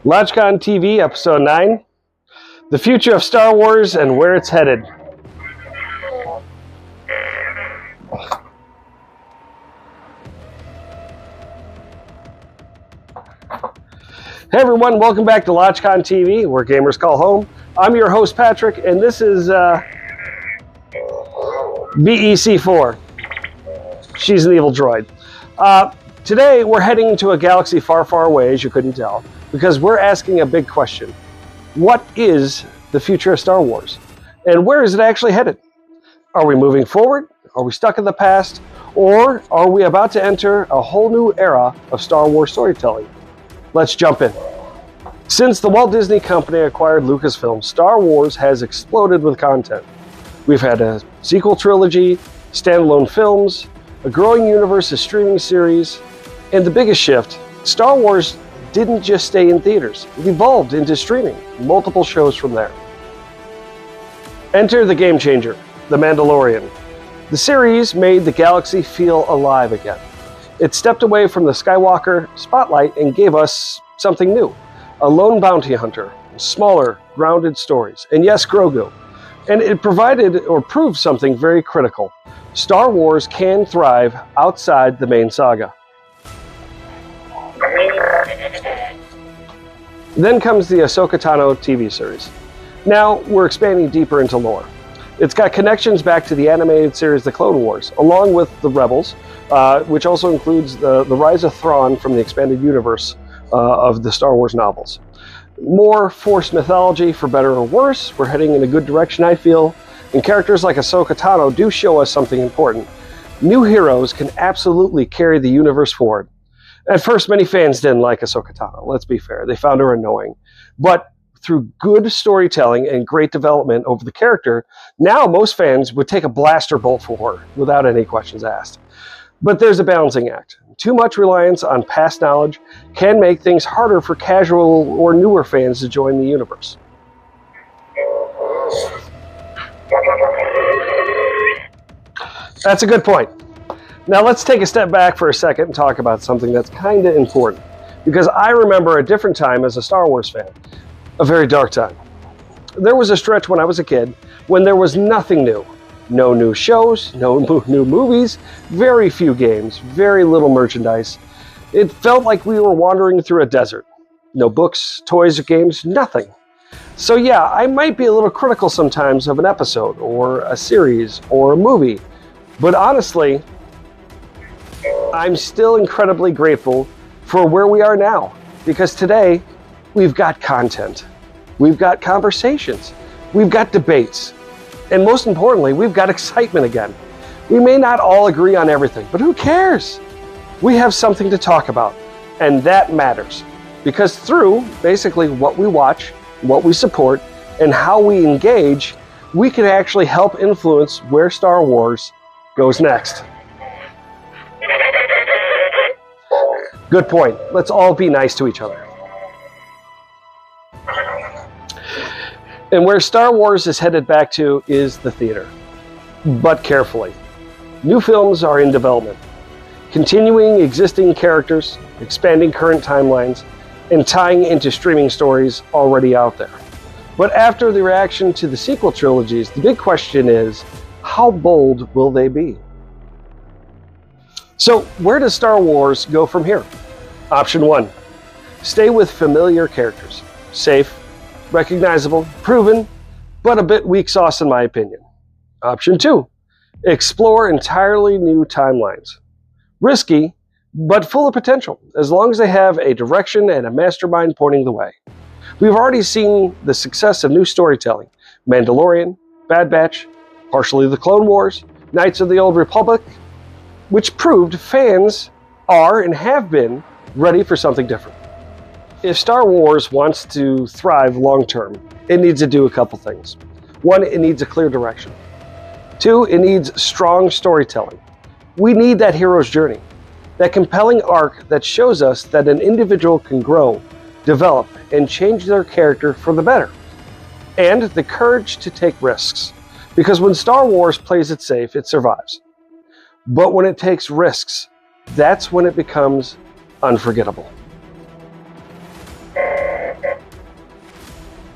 LodgeCon TV, Episode 9, The Future of Star Wars and Where It's Headed. Hey everyone, welcome back to LodgeCon TV, where gamers call home. I'm your host Patrick, and this is BEC4. She's an evil droid. Today we're heading to a galaxy far, far away, as you couldn't tell, because we're asking a big question. What is the future of Star Wars? And where is it actually headed? Are we moving forward? Are we stuck in the past? Or are we about to enter a whole new era of Star Wars storytelling? Let's jump in. Since the Walt Disney Company acquired Lucasfilm, Star Wars has exploded with content. We've had a sequel trilogy, standalone films, a growing universe of streaming series, and the biggest shift, Star Wars didn't just stay in theaters. It evolved into streaming, multiple shows from there. Enter the game changer, The Mandalorian. The series made the galaxy feel alive again. It stepped away from the Skywalker spotlight and gave us something new. A lone bounty hunter, smaller, grounded stories, and yes, Grogu. And it provided or proved something very critical. Star Wars can thrive outside the main saga. Then comes the Ahsoka Tano TV series. Now we're expanding deeper into lore. It's got connections back to the animated series The Clone Wars, along with the Rebels, which also includes the rise of Thrawn from the expanded universe of the Star Wars novels. More Force mythology, for better or worse. We're heading in a good direction, I feel, and characters like Ahsoka Tano do show us something important. New heroes can absolutely carry the universe forward. At first, many fans didn't like Ahsoka Tano, let's be fair. They found her annoying. But through good storytelling and great development over the character, now most fans would take a blaster bolt for her without any questions asked. But there's a balancing act. Too much reliance on past knowledge can make things harder for casual or newer fans to join the universe. That's a good point. Now let's take a step back for a second and talk about something that's kind of important. Because I remember a different time as a Star Wars fan. A very dark time. There was a stretch when I was a kid when there was nothing new. No new shows, no new movies, very few games, very little merchandise. It felt like we were wandering through a desert. No books, toys, or games, nothing. So yeah, I might be a little critical sometimes of an episode, or a series, or a movie. But honestly, I'm still incredibly grateful for where we are now. Because today, we've got content. We've got conversations. We've got debates. And most importantly, we've got excitement again. We may not all agree on everything, but who cares? We have something to talk about, and that matters. Because through basically what we watch, what we support, and how we engage, we can actually help influence where Star Wars goes next. Good point. Let's all be nice to each other. And where Star Wars is headed back to is the theater. But carefully. New films are in development, continuing existing characters, expanding current timelines, and tying into streaming stories already out there. But after the reaction to the sequel trilogies, the big question is, how bold will they be? So where does Star Wars go from here? Option 1, stay with familiar characters. Safe, recognizable, proven, but a bit weak sauce in my opinion. Option 2, explore entirely new timelines. Risky, but full of potential, as long as they have a direction and a mastermind pointing the way. We've already seen the success of new storytelling. Mandalorian, Bad Batch, partially the Clone Wars, Knights of the Old Republic, which proved fans are and have been ready for something different. If Star Wars wants to thrive long-term, it needs to do a couple things. 1, it needs a clear direction. 2, it needs strong storytelling. We need that hero's journey, that compelling arc that shows us that an individual can grow, develop, and change their character for the better. And the courage to take risks. Because when Star Wars plays it safe, it survives. But when it takes risks, that's when it becomes unforgettable.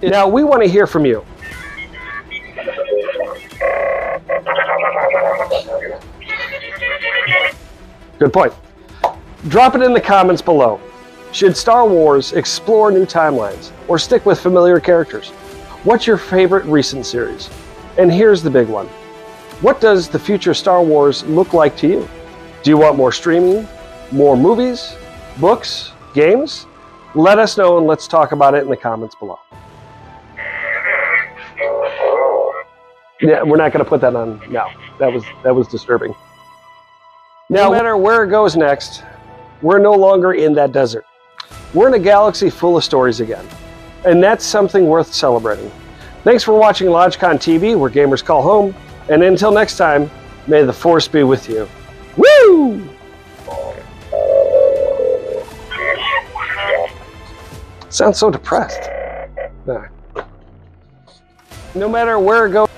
Now, we want to hear from you. Good point. Drop it in the comments below. Should Star Wars explore new timelines or stick with familiar characters? What's your favorite recent series? And here's the big one. What does the future Star Wars look like to you? Do you want more streaming, more movies, books, games? Let us know and let's talk about it in the comments below. Yeah, we're not going to put that on now. That was disturbing. Now, no matter where it goes next, we're no longer in that desert. We're in a galaxy full of stories again, and that's something worth celebrating. Thanks for watching LodgeCon TV, where gamers call home, and until next time, may the Force be with you. Woo! Sounds so depressed. No matter where it goes.